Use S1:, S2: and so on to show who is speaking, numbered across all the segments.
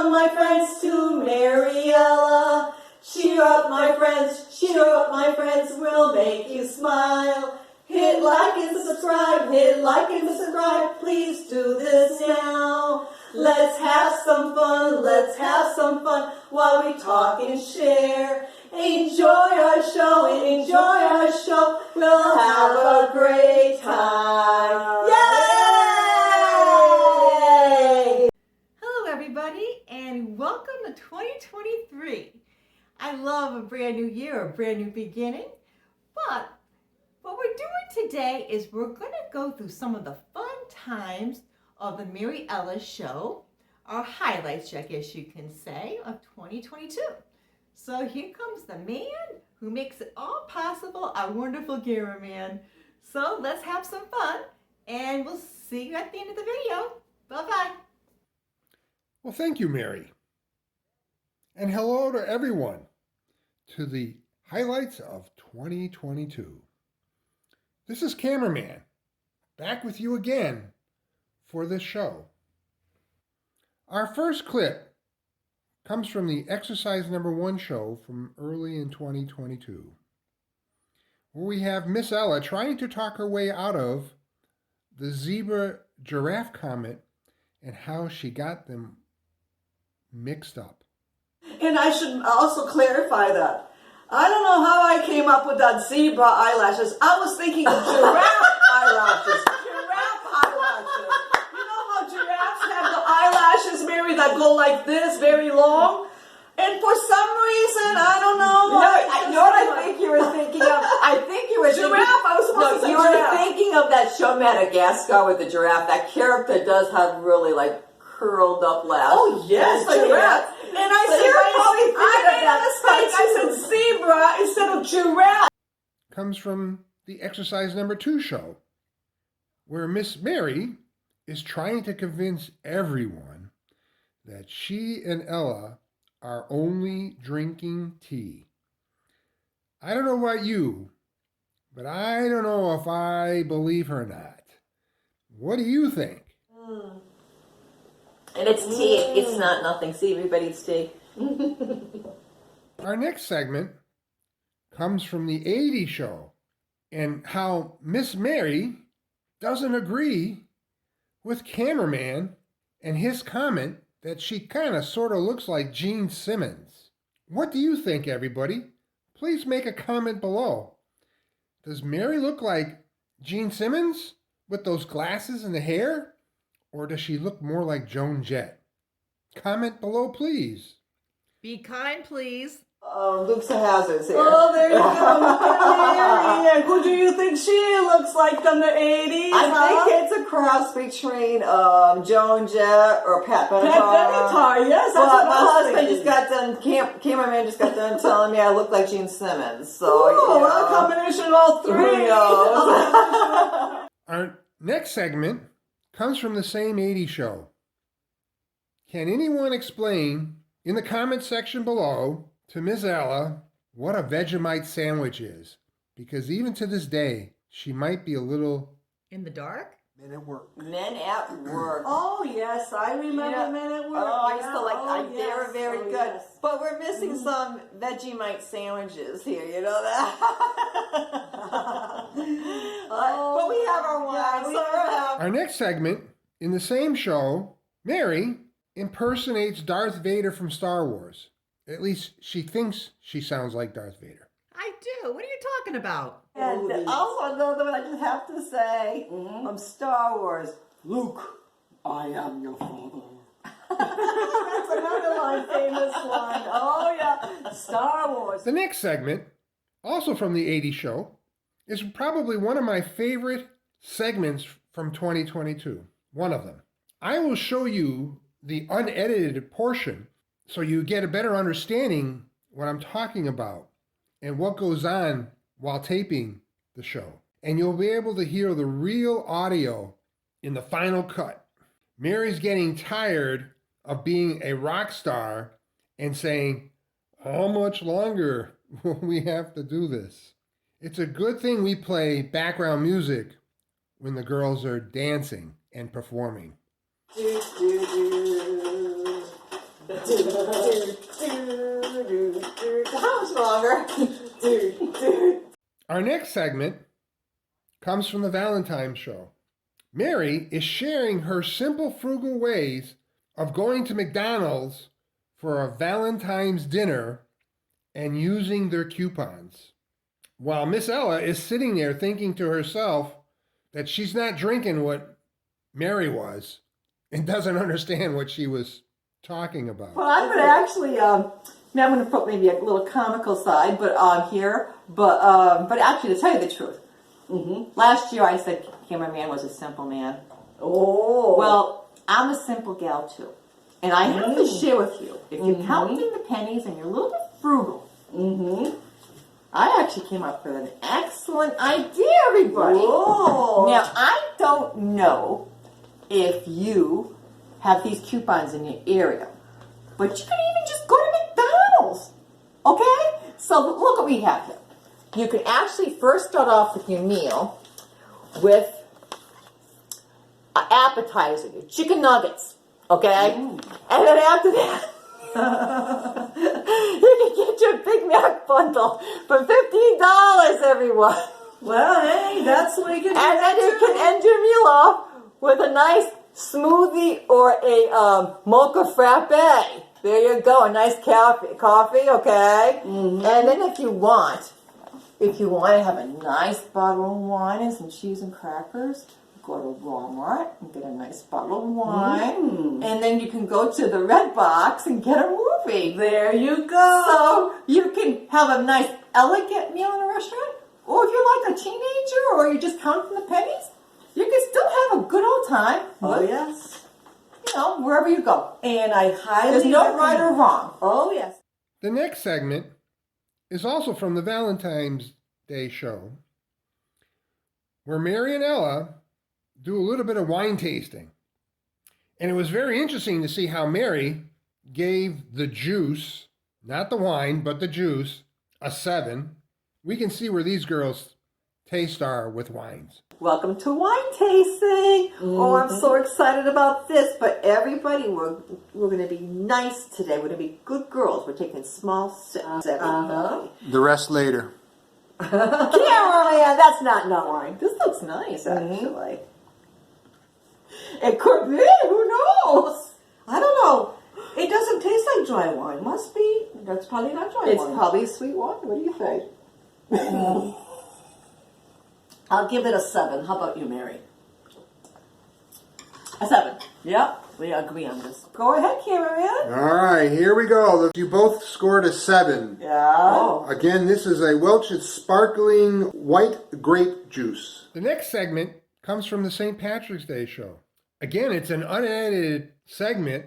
S1: from my friends to Merri, Ella. Cheer up, my friends, cheer up, my friends, we'll make you smile. Hit like and subscribe, hit like and subscribe, please do this now. Let's have some fun while we talk and share. Enjoy our show, we'll have a great time. Yay!
S2: Hello everybody and welcome to 2023. I love a brand new year, a brand new beginning, but what we're doing today is we're going to go through some of the fun times of the Merri Ella show, our highlights, I guess you can say, of 2022. So here comes the man who makes it all possible, our wonderful cameraman. So let's have some fun and we'll see you at the end of the video. Bye-bye.
S3: Well, thank you, Merri. And hello to everyone to the highlights of 2022. This is Cameraman, back with you again for this show. Our first clip comes from the Exercise Number 1 show from early in 2022, where we have Miss Ella trying to talk her way out of the zebra-giraffe comment and how she got them mixed up.
S1: And I should also clarify that. I don't know how I came up with that zebra eyelashes. I was thinking of giraffe eyelashes. Giraffe eyelashes. You know how giraffes have the eyelashes, Merri, that go like this, very long? And for some reason, I don't know.
S4: I know what I think you were thinking of. I think you were
S1: Giraffe, I was supposed to say
S4: you were
S1: giraffe.
S4: thinking of that show Madagascar with the giraffe. That character does have really like curled up lashes.
S1: Oh, yes, giraffe. And I made a mistake. I said zebra instead of giraffe.
S3: Comes from the Exercise Number 2 show, where Miss Merri is trying to convince everyone that she and Ella are only drinking tea. I don't know about you, but I don't know if I believe her or not. What do you think?
S4: And it's tea. It's not nothing. See, everybody, it's tea.
S3: Our next segment comes from the 80s show and how Miss Merri doesn't agree with Camerman and his comment that she kind of sort of looks like Gene Simmons. What do you think, everybody? Please make a comment below. Does Merri look like Gene Simmons with those glasses and the hair? Or does she look more like Joan Jett? Comment below, please.
S2: Be kind, please.
S4: Luke's the hazards here.
S1: Oh, there you go. Merri. Who do you think she looks like from the 80s?
S4: I think it's a cross between Joan Jett or Pat Benatar.
S1: Pat Benatar, yes, that's what
S4: my
S1: I was
S4: husband
S1: thinking.
S4: just got done, cameraman just got done telling me I look like Gene Simmons. So,
S1: Oh, a combination of all three.
S4: Who knows?
S3: Our next segment comes from the same 80s show. Can anyone explain in the comment section below to Miss Ella what a Vegemite sandwich is? Because even to this day, she might be a little...
S2: In the dark?
S3: Men at work.
S4: Men at work.
S1: Oh, yes, I remember Men at Work.
S4: Oh, I used to like. They were
S1: yes.
S4: very good.
S1: Yes.
S4: But we're missing some Vegemite sandwiches here. You know that. But we have our wine.
S1: we
S4: so we're happy.
S3: Our next segment, in the same show, Merri impersonates Darth Vader from Star Wars. At least she thinks she sounds like Darth Vader.
S2: I do. What are you talking about?
S4: And also another one I just have to say from Star Wars. Luke, I am your father.
S1: That's another one, famous one. Oh, yeah. Star Wars.
S3: The next segment, also from the 80s show, is probably one of my favorite segments from 2022. One of them. I will show you the unedited portion so you get a better understanding what I'm talking about and what goes on while taping the show. And you'll be able to hear the real audio in the final cut. Merri's getting tired of being a rock star and saying, how much longer will we have to do this? It's a good thing we play background music when the girls are dancing and performing.
S1: Do, do, do. How much longer?
S3: Our next segment comes from the Valentine's show. Merri is sharing her simple, frugal ways of going to McDonald's for a Valentine's dinner and using their coupons. While Miss Ella is sitting there thinking to herself that she's not drinking what Merri was and doesn't understand what she was talking about.
S1: Well, I'm going to actually, I'm going to put maybe a little comical side, but here, but actually, to tell you the truth, last year I said Cameraman was a simple man.
S4: Oh.
S1: Well, I'm a simple gal too, and I have to share with you. If you're counting the pennies and you're a little bit frugal, I actually came up with an excellent idea, everybody.
S4: Whoa.
S1: Now, I don't know if you have these coupons in your area, but you can even just go to McDonald's, okay? So look what we have here. You can actually first start off with your meal with an appetizer, your chicken nuggets, okay? And then after that, you can get your Big Mac bundle for $15, everyone.
S4: Well, hey, that's what you can do.
S1: And then you can end your meal off with a nice smoothie or a mocha frappe. There you go, a nice coffee, okay? And then if you want to have a nice bottle of wine and some cheese and crackers, go to Walmart and get a nice bottle of wine. And then you can go to the Red Box and get a movie.
S4: There you go.
S1: So you can have a nice elegant meal in a restaurant, or if you're like a teenager or you're just counting the pennies, you can still have a good old time.
S4: Oh, yes.
S1: You know, wherever you go.
S4: And I highly
S1: There's no
S4: recommend-
S1: right or wrong.
S4: Oh, yes.
S3: The next segment is also from the Valentine's Day show, where Merri and Ella do a little bit of wine tasting. And it was very interesting to see how Merri gave the juice, not the wine, but the juice, a 7. We can see where these girls' tastes are with wines.
S1: Welcome to wine tasting. Oh, I'm so excited about this. But everybody, we're going to be nice today. We're going to be good girls. We're taking small sips. Everybody.
S3: The rest later.
S1: Cameraman, that's not wine. This looks nice, actually. It could be. Who knows?
S4: I don't know. It doesn't taste like dry wine. Must be. That's probably not dry
S1: It's
S4: wine.
S1: probably sweet wine. What do you think?
S4: I'll give it a 7. How about you, Merri?
S1: A 7.
S4: Yep. We agree on this.
S1: Go ahead, cameraman.
S3: All right, here we go. You both scored a 7.
S1: Yeah.
S4: Oh.
S3: Again, this is a Welch's sparkling white grape juice. The next segment comes from the St. Patrick's Day show. Again, it's an unedited segment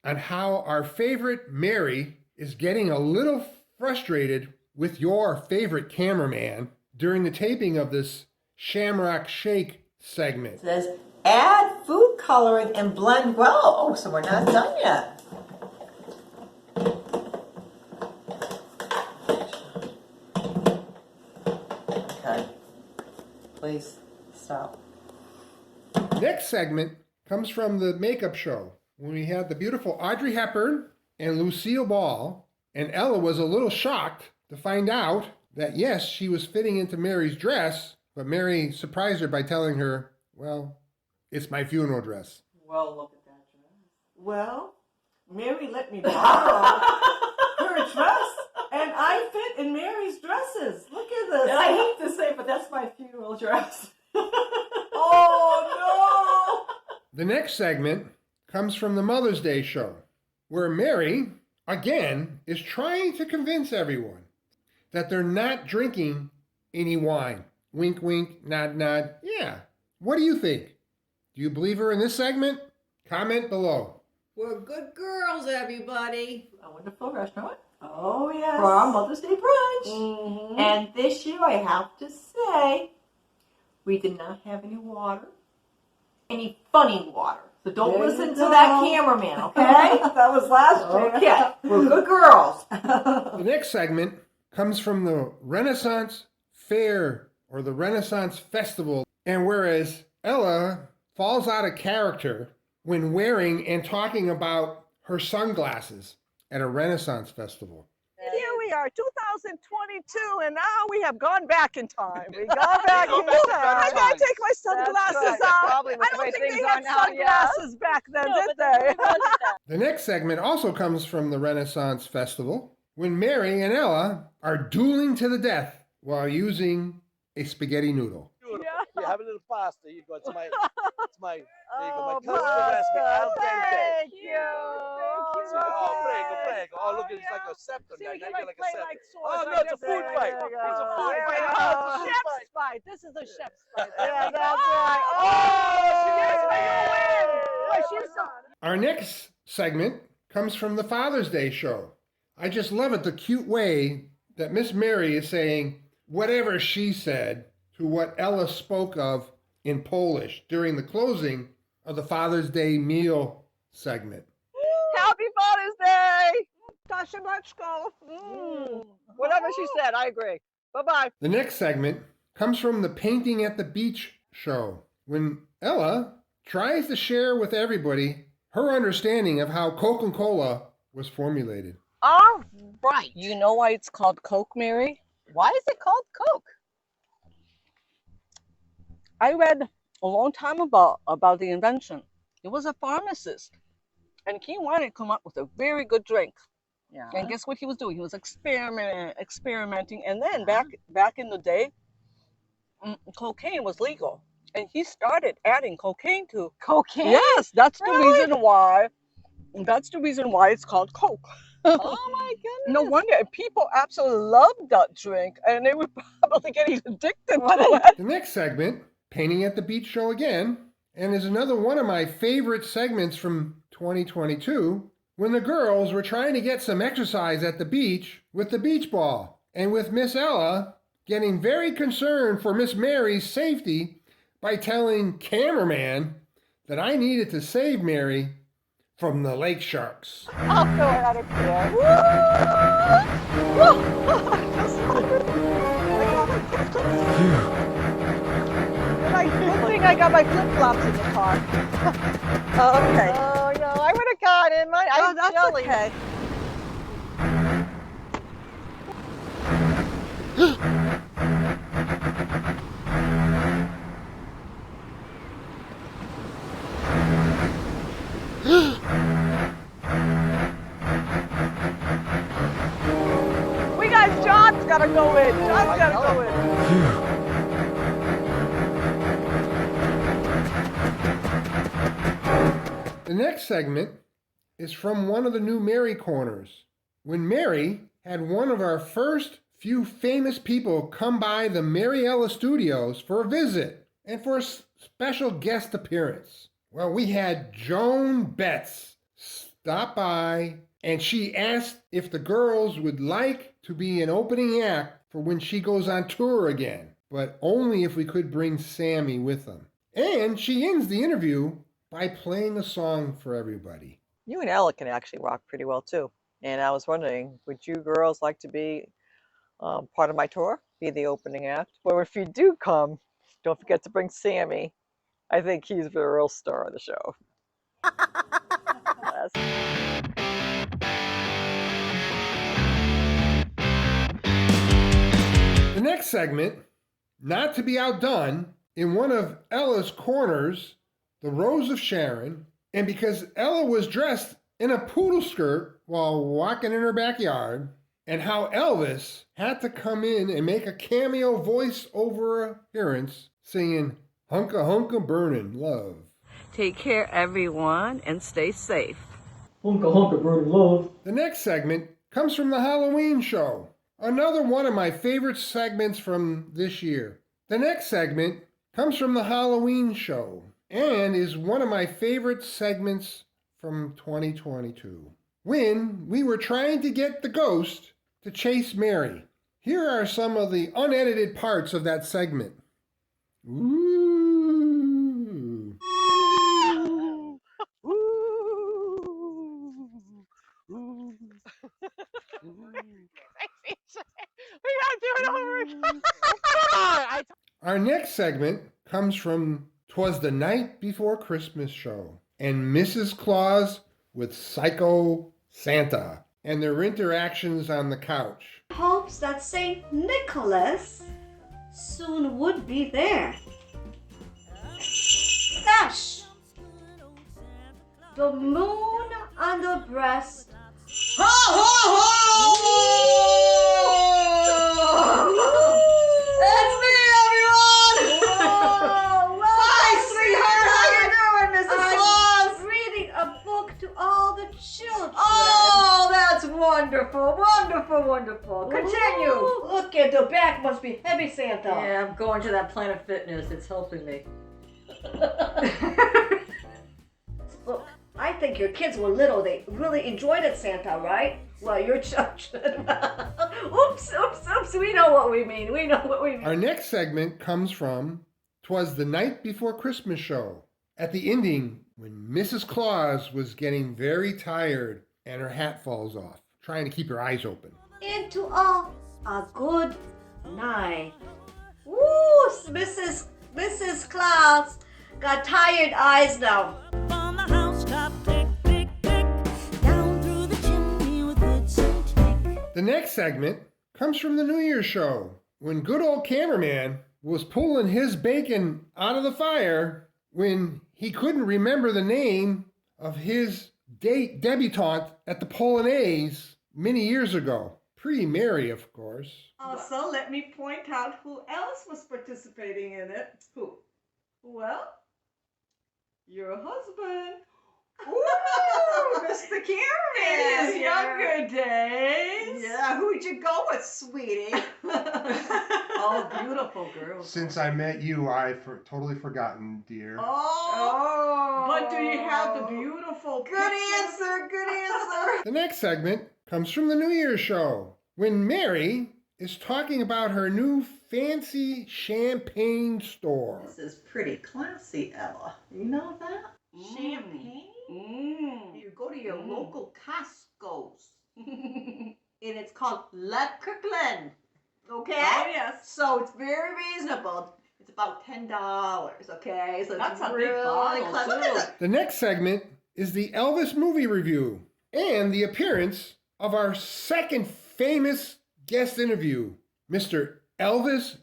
S3: on how our favorite Merri is getting a little frustrated with your favorite cameraman during the taping of this Shamrock Shake segment.
S1: It says, add food coloring and blend well. Oh, so we're not done yet. Okay. Please stop.
S3: Next segment comes from the makeup show, when we had the beautiful Audrey Hepburn and Lucille Ball, and Ella was a little shocked to find out that yes, she was fitting into Merri's dress, but Merri surprised her by telling her, well, it's my funeral dress.
S1: Well, look at that dress.
S4: Well, Merri let me borrow her dress, and I fit in Mary's dresses. Look at this.
S1: And I hate to say, but that's my funeral dress.
S4: Oh,
S3: The next segment comes from the Mother's Day show, where Merri, again, is trying to convince everyone that they're not drinking any wine. Wink, wink, nod, nod. Yeah. What do you think? Do you believe her in this segment? Comment below.
S2: We're good girls, everybody.
S1: A wonderful restaurant
S4: no. Oh, yes.
S1: for our Mother's Day brunch. And this year, I have to say, we did not have any water, any funny water. So don't
S4: There you
S1: listen to
S4: go.
S1: that cameraman, okay?
S4: That was last year.
S1: Okay, we're good girls.
S3: The next segment comes from the Renaissance Fair or the Renaissance Festival. And whereas Ella falls out of character when wearing and talking about her sunglasses at a Renaissance festival.
S5: And here we are, 2022, and now we have gone back in time. We gone back in time. I gotta take my sunglasses off. I don't think they had sunglasses back then, did they?
S3: The next segment also comes from the Renaissance Festival, when Merri and Ella are dueling to the death while using a spaghetti noodle.
S5: Yeah.
S6: You have a little pasta. You go. It's my. There you
S5: Oh,
S6: go. My cousin's recipe. Al
S5: pasta.
S6: dente.
S5: Thank you. Thank you.
S6: Oh, prego, prego. Oh, look, it's like a scepter.
S5: See,
S6: Now
S5: we
S6: you
S5: can
S6: got like a
S5: play
S6: scepter.
S5: like swords.
S6: Oh, no,
S5: like
S6: it's a
S5: this.
S6: food fight.
S5: There you
S6: It's a
S5: go.
S6: food
S5: There
S6: fight.
S5: you
S6: Oh,
S5: go.
S6: it's a food
S5: Chef's
S6: fight.
S5: fight. This is a chef's fight.
S6: Yeah,
S5: that's right. Oh, yes, may you win. Boy, she's so...
S3: Our next segment comes from the Father's Day show. I just love it, the cute way that Miss Merri is saying whatever she said to what Ella spoke of in Polish during the closing of the Father's Day meal segment.
S5: Happy Father's Day. Tashimachko. Whatever she said, I agree. Bye-bye.
S3: The next segment comes from the Painting at the Beach show, when Ella tries to share with everybody her understanding of how Coca-Cola was formulated.
S5: All right. You know why it's called Coke, Mary? Why is it called Coke? I read a long time about the invention. It was a pharmacist, and he wanted to come up with a very good drink. Yeah. And guess what he was doing? He was experimenting. And then back in the day, cocaine was legal, and he started adding cocaine to
S7: Cocaine?
S5: Yes, that's the reason why. That's the reason why it's called Coke.
S7: Oh my goodness.
S5: No wonder people absolutely loved that drink, and they were probably getting addicted to it.
S3: The next segment, Painting at the Beach show again, and is another one of my favorite segments from 2022, when the girls were trying to get some exercise at the beach with the beach ball, and with Miss Ella getting very concerned for Miss Merri's safety by telling Cameraman that I needed to save Merri from the lake sharks.
S5: I'll throw it out of here. Good thing I got my flip-flops in the car. Okay.
S7: Oh no, I would have got in mine.
S5: Oh,
S7: I'm
S5: that's
S7: jelly.
S5: okay. We got John's gotta go in. John's gotta go in.
S3: The next segment is from one of the new Merri corners, when Merri had one of our first few famous people come by the Merri Ella studios for a visit and for a special guest appearance. Well, we had Joan Betts stop by, and she asked if the girls would like to be an opening act for when she goes on tour again, but only if we could bring Sammy with them. And she ends the interview by playing a song for everybody.
S7: You and Ella can actually rock pretty well too. And I was wondering, would you girls like to be part of my tour? Be the opening act? Well, if you do come, don't forget to bring Sammy. I think he's the real star of the show. Yes.
S3: The next segment, not to be outdone, in one of Ella's corners, the Rose of Sharon, and because Ella was dressed in a poodle skirt while walking in her backyard, and how Elvis had to come in and make a cameo voice-over appearance singing Hunka Hunka Burnin' Love.
S5: Take care, everyone, and stay safe.
S8: Hunka hunka burning love.
S3: The next segment comes from the Halloween show, another one of my favorite segments from this year. The next segment comes from the Halloween show and is one of my favorite segments from 2022, when we were trying to get the ghost to chase Merri. Here are some of the unedited parts of that segment. Ooh.
S5: We gotta do it over again.
S3: Our next segment comes from 'Twas the Night Before Christmas show, and Mrs. Claus with Psycho Santa and their interactions on the couch.
S9: Hopes that Saint Nicholas soon would be there. Dash! The moon on the breast. Ho ho ho! It's me, everyone! Hi, sweetheart. How you doing, Mrs. Claus? I'm reading a book to all the children. Oh, that's wonderful, wonderful, wonderful. Continue. Ooh. Look at the back. Must be heavy, Santa.
S10: Yeah, I'm going to that Planet Fitness. It's helping me.
S9: Look, I think your kids were little. They really enjoyed it, Santa, right? Well, your children. Oops. We know what we mean.
S3: Our next segment comes from 'Twas the Night Before Christmas show. At the ending, when Mrs. Claus was getting very tired and her hat falls off, trying to keep her eyes open.
S9: Into a good night. Woo, Mrs. Claus got tired eyes now.
S11: On the housetop, click, click, click, down through the chimney with its tick.
S3: The next segment comes from the New Year's show, when good old Camerman was pulling his bacon out of the fire when he couldn't remember the name of his debutante at the Polonaise many years ago. Pretty Merri, of course.
S4: Also, let me point out who else was participating in it. Who? Well, your husband.
S10: Ooh, Mr. Cameraman.
S4: In his younger days.
S10: Yeah, who'd you go with, sweetie? Oh, beautiful girl.
S12: Since I met you, I've totally forgotten, dear.
S4: Oh, but do you have the beautiful
S10: Good
S4: picture?
S10: answer, good answer.
S3: The next segment comes from the New Year's show, when Merri is talking about her new fancy champagne store.
S10: This is pretty classy, Ella. You know that? Champagne? You go to your local Costco's. And it's called Le Kirkland. Okay?
S4: Oh, yes.
S10: So it's very reasonable. It's about $10, okay? So
S4: That's
S10: it's
S4: a big
S10: really
S4: bottle,
S10: classy. Look
S4: too.
S10: at that.
S3: The next segment is the Elvis movie review and the appearance of our second famous guest interview, Mr. Elvis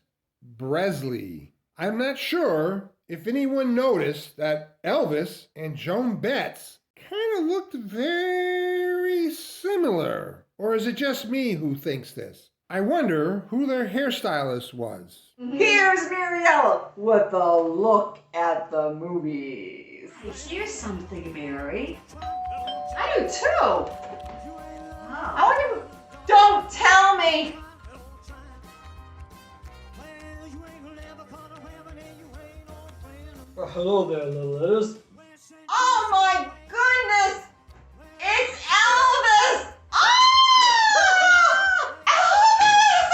S3: Presley. I'm not sure if anyone noticed that Elvis and Joan Betts kind of looked very similar. Or is it just me who thinks this? I wonder who their hairstylist was.
S10: Here's Merri and Ella with a look at the movies.
S9: Here's something, Mary.
S10: I do too. I wonder. Don't tell me.
S8: Well, hello there, little Liz.
S10: Oh my goodness! It's Elvis! Oh! Elvis!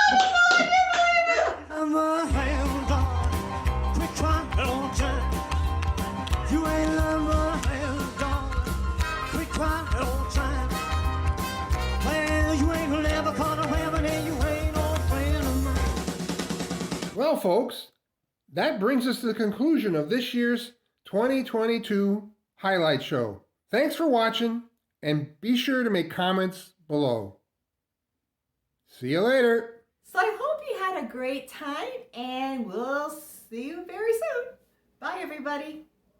S10: I can't believe it!
S11: I'm a hand dog, quick try, don't try. You ain't love a hand dog, quick try, don't try. Well, you ain't never caught a rabbit and you ain't no friend of mine.
S3: Well, folks, that brings us to the conclusion of this year's 2022 highlight show. Thanks for watching, and be sure to make comments below. See you later.
S2: So I hope you had a great time, and we'll see you very soon. Bye, everybody.